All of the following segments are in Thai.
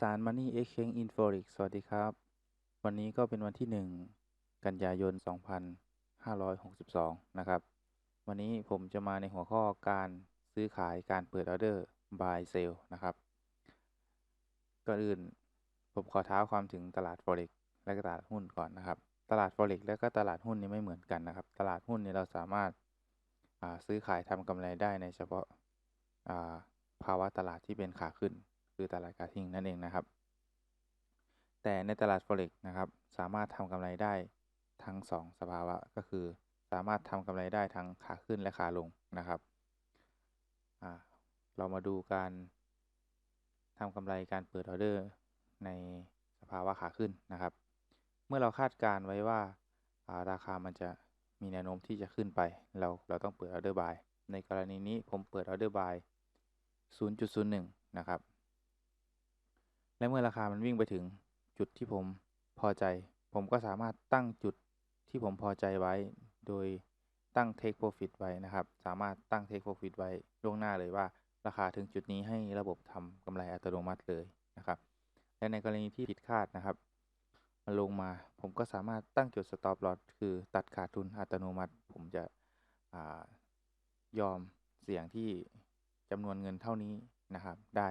สาน Money Exchange in Forex สวัสดีครับวันนี้ก็เป็นวันที่1กันยายน2562นะครับวันนี้ผมจะมาในหัวข้อการซื้อขายการเปิดออเดอร์ Buy Sell นะครับก่อนอื่นผมขอเท้าความถึงตลาด Forex และก็ตลาดหุ้นก่อนนะครับตลาด Forex และก็ตลาดหุ้นนี่ไม่เหมือนกันนะครับตลาดหุ้นนี่เราสามารถซื้อขายทำกำไรได้ในเฉพาะภาวะตลาดที่เป็นขาขึ้นคือตลาดกระทิงนั่นเองนะครับแต่ในตลาด Forex นะครับสามารถทำกำไรได้ทั้ง2สภาวะก็คือสามารถทำกำไรได้ทั้งขาขึ้นและขาลงนะครับเรามาดูการทำกำไรการเปิดออเดอร์ในสภาวะขาขึ้นนะครับเมื่อเราคาดการไว้ว่าราคามันจะมีแนวโน้มที่จะขึ้นไปเราต้องเปิดออเดอร์บายในกรณีนี้ผมเปิดออเดอร์บาย 0.01 นะครับและเมื่อราคามันวิ่งไปถึงจุดที่ผมพอใจผมก็สามารถตั้งจุดที่ผมพอใจไว้โดยตั้ง Take Profit ไว้นะครับสามารถตั้ง Take Profit ไว้ล่วงหน้าเลยว่าราคาถึงจุดนี้ให้ระบบทำกำไรอัตโนมัติเลยนะครับและในกรณีที่ผิดคาดนะครับมันลงมาผมก็สามารถตั้งจุด Stop Loss คือตัดขาดทุนอัตโนมัติผมจะยอมเสี่ยงที่จำนวนเงินเท่านี้นะครับได้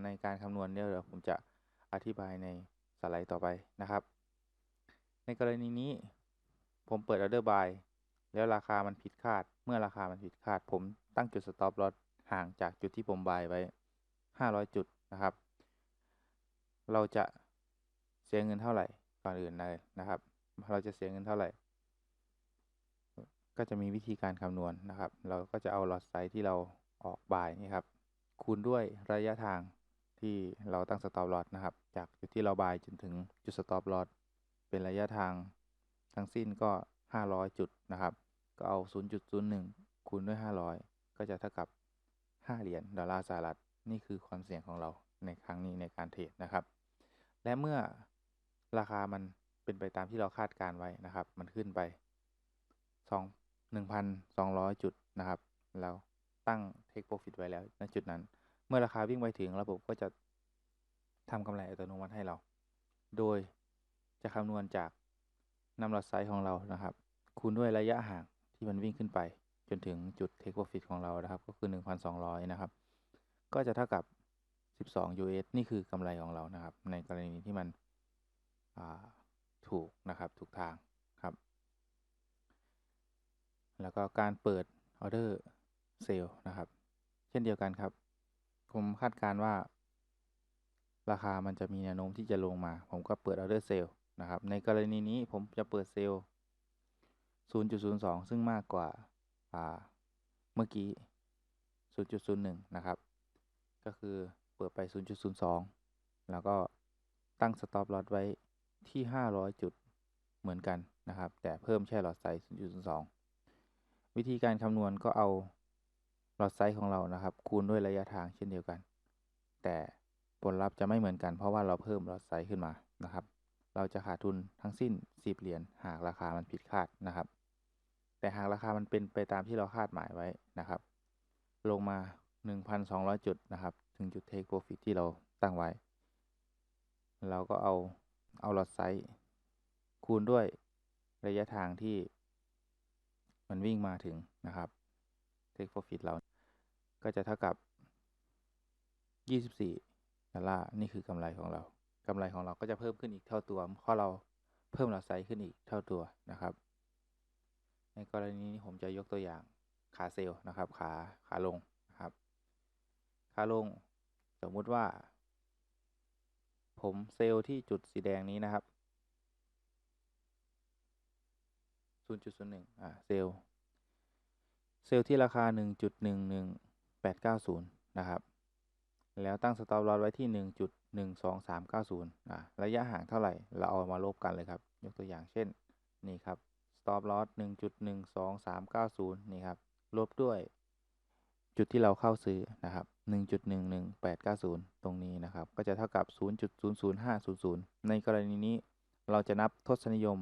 ในการคำนวณเนี่ยเดี๋ยวผมจะอธิบายในสไลด์ต่อไปนะครับในกรณีนี้ผมเปิดออเดอร์บายแล้วราคามันผิดคาดเมื่อราคามันผิดคาดผมตั้งจุด Stop Loss ห่างจากจุดที่ผมบายไว้500จุดนะครับเราจะเสียเงินเท่าไหร่ก่อนอื่นเลยนะครับเราจะเสียเงินเท่าไหร่ก็จะมีวิธีการคำนวณนะครับเราก็จะเอา Lot Size ที่เราออกบายนี่ครับคูณด้วยระยะทางที่เราตั้ง Stop Loss นะครับจากจุดที่เราบายจนถึงจุด Stop Loss เป็นระยะทางทั้งสิ้นก็500จุดนะครับก็เอา 0.01 คูณด้วย500ก็จะเท่ากับ5เหรียญดอลลาร์สหรัฐนี่คือความเสี่ยงของเราในครั้งนี้ในการเทรดนะครับและเมื่อราคามันเป็นไปตามที่เราคาดการไว้นะครับมันขึ้นไป1,200 จุดนะครับเราตั้ง Take Profit ไว้แล้วณจุดนั้นเมื่อราคาวิ่งไปถึงระบบก็จะทำกำไรอัตโนมัติให้เราโดยจะคำนวณจากนำ Lot Size ของเรานะครับคูณด้วยระยะห่างที่มันวิ่งขึ้นไปจนถึงจุด Take Profit ของเรานะครับก็คือ 1,200 นะครับก็จะเท่ากับ12 US นี่คือกำไรของเรานะครับในกรณีที่มันถูกนะครับถูกทางครับแล้วก็การเปิดออเดอร์เซลล์นะครับเช่นเดียวกันครับผมคาดการว่าราคามันจะมีแนวโน้มที่จะลงมาผมก็เปิดออเดอร์เซลล์นะครับในกรณีนี้ผมจะเปิดเซลล์ 0.02 ซึ่งมากกว่าเมื่อกี้ 0.01 นะครับก็คือเปิดไป 0.02 แล้วก็ตั้ง Stop Loss ไว้ที่500จุดเหมือนกันนะครับแต่เพิ่มแค่ Lot Size 0.02 วิธีการคำนวณก็เอา Lot Size ของเรานะครับคูณด้วยระยะทางเช่นเดียวกันแต่ผลลัพธ์จะไม่เหมือนกันเพราะว่าเราเพิ่ม Lot Size ขึ้นมานะครับเราจะขาดทุนทั้งสิ้น10เหรียญหากราคามันผิดคาดนะครับแต่หากราคามันเป็นไปตามที่เราคาดหมายไว้นะครับลงมา 1,200 จุดนะครับถึงจุด Take Profit ที่เราตั้งไว้เราก็เอา Lot Size คูณด้วยระยะทางที่มันวิ่งมาถึงนะครับ Take Profit เราก็จะเท่ากับ24ดอลลาร์นี่คือกำไรของเรากำไรของเราก็จะเพิ่มขึ้นอีกเท่าตัวเพราะเราเพิ่มLot Sizeขึ้นอีกเท่าตัวนะครับในกรณีนี้ผมจะยกตัวอย่างขาเซลล์นะครับขาลงนะครับขาลงสมมุติว่าผมเซลล์ที่จุดสีแดงนี้นะครับ 0.01 เซลล์ที่ราคา 1.11890 นะครับแล้วตั้ง Stop Loss ไว้ที่ 1.12390 ระยะห่างเท่าไหร่เราเอามาลบกันเลยครับยกตัวอย่างเช่นนี่ครับ Stop Loss 1.12390 นี่ครับลบด้วยจุดที่เราเข้าซื้อนะครับ 1.11890 ตรงนี้นะครับก็จะเท่ากับ 0.00500 ในกรณีนี้เราจะนับทศนิยม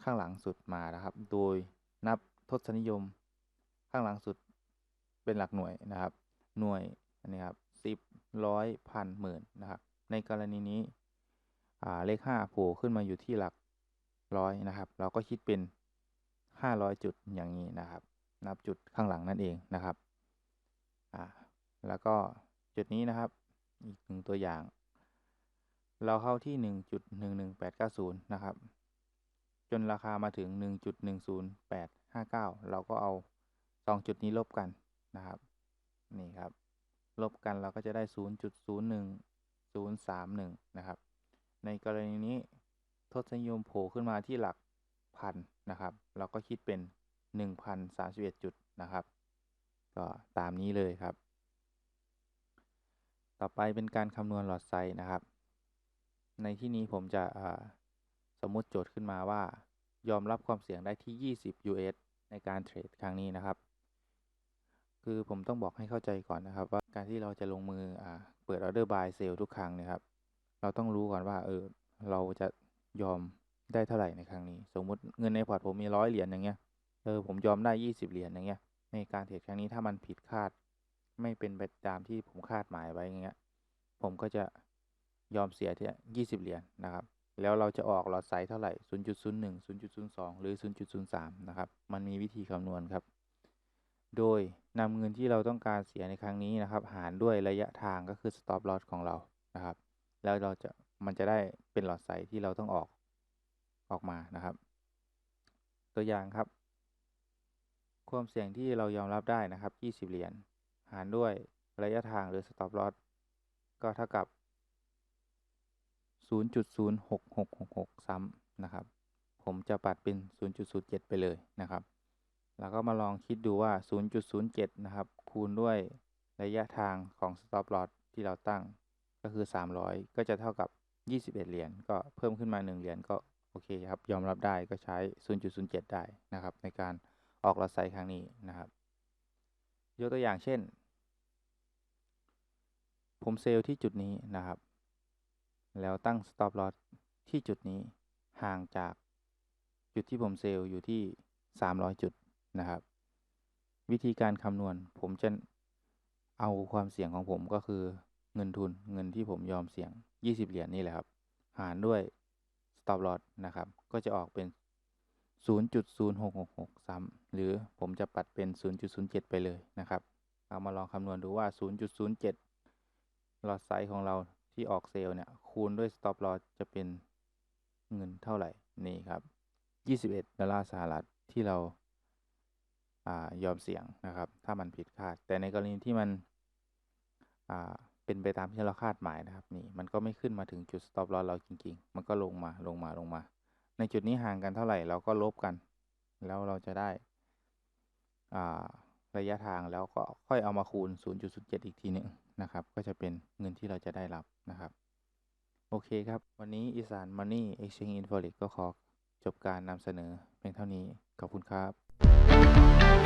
ข้างหลังสุดมานะครับโดยนับทศนิยมข้างหลังสุดเป็นหลักหน่วยนะครับหน่วยอันนี้ครับ 10 100 1000 10,000นะครับในกรณีนี้เลข5โผล่ขึ้นมาอยู่ที่หลักร้อยนะครับเราก็คิดเป็น500จุดอย่างนี้นะครับนับจุดข้างหลังนั่นเองนะครับแล้วก็จุดนี้นะครับอีก1ตัวอย่างเราเข้าที่ 1.11890 นะครับจนราคามาถึง 1.10859 เราก็เอา2จุดนี้ลบกันนะครับนี่ครับลบกันเราก็จะได้ 0.01031 นะครับในกรณีนี้ทศนิยมโผล่ขึ้นมาที่หลักพันนะครับเราก็คิดเป็น 1,031 จุดนะครับก็ตามนี้เลยครับต่อไปเป็นการคำนวณหลอดไซส์นะครับในที่นี้ผมจะสมมุติโจทย์ขึ้นมาว่ายอมรับความเสี่ยงได้ที่20 US ในการเทรดครั้งนี้นะครับคือผมต้องบอกให้เข้าใจก่อนนะครับว่าการที่เราจะลงมือเปิดออเดอร์ buy sell ทุกครั้งนะครับเราต้องรู้ก่อนว่าเราจะยอมได้เท่าไหร่ในครั้งนี้สมมุติเงินในพอร์ตผมมี100 เหรียญอย่างเงี้ยผมยอมได้20 เหรียญอย่างเงี้ยในการเทรดครั้งนี้ถ้ามันผิดคาดไม่เป็นไปตามที่ผมคาดหมายไว้อย่างเงี้ยผมก็จะยอมเสียที่20 เหรียญนะครับแล้วเราจะออกหลอดไซส์เท่าไหร่ 0.01 0.02 หรือ 0.03 นะครับมันมีวิธีคำนวณครับโดยนำเงินที่เราต้องการเสียในครั้งนี้นะครับหารด้วยระยะทางก็คือ stop loss ของเรานะครับแล้วมันจะได้เป็นหลอดไซส์ที่เราต้องออกมานะครับตัวอย่างครับความเสี่ยงที่เรายอมรับได้นะครับ20 เหรียญหารด้วยระยะทางหรือ stop loss ก็เท่ากับ 0.06666 ซ้ำนะครับผมจะปัดเป็น 0.07 ไปเลยนะครับแล้วก็มาลองคิดดูว่า 0.07 นะครับคูณด้วยระยะทางของ stop loss ที่เราตั้งก็คือ300ก็จะเท่ากับ21 เหรียญก็เพิ่มขึ้นมา1 เหรียญก็โอเคครับยอมรับได้ก็ใช้ 0.07 ได้นะครับในการออกลอตไซส์ครั้งนี้นะครับยกตัวอย่างเช่นผมเซลล์ที่จุดนี้นะครับแล้วตั้ง stop loss ที่จุดนี้ห่างจากจุดที่ผมเซลล์อยู่ที่300 จุดนะครับวิธีการคำนวณผมจะเอาความเสี่ยงของผมก็คือเงินทุนเงินที่ผมยอมเสี่ยง20 เหรียญนี่แหละครับหารด้วย stop loss นะครับก็จะออกเป็น 0.0666 ซ้ำหรือผมจะปัดเป็น 0.07 ไปเลยนะครับเอามาลองคำนวณดูว่า 0.07 ลอตไซส์ของเราที่ออกเซลล์เนี่ยคูณด้วย stop loss จะเป็นเงินเท่าไหร่นี่ครับ$21ที่เรายอมเสี่ยงนะครับถ้ามันผิดคาดแต่ในกรณีที่มันเป็นไปตามที่เราคาดหมายนะครับนี่มันก็ไม่ขึ้นมาถึงจุด stop loss เราจริงๆมันก็ลงมาในจุดนี้ห่างกันเท่าไหร่เราก็ลบกันแล้วเราจะได้ระยะทางแล้วก็ค่อยเอามาคูณ 0.07 อีกทีนึงนะครับก็จะเป็นเงินที่เราจะได้รับนะครับโอเคครับวันนี้อีสาน Money Exchange Inforex ก็ขอจบการนำเสนอเพียงเท่านี้ขอบคุณครับ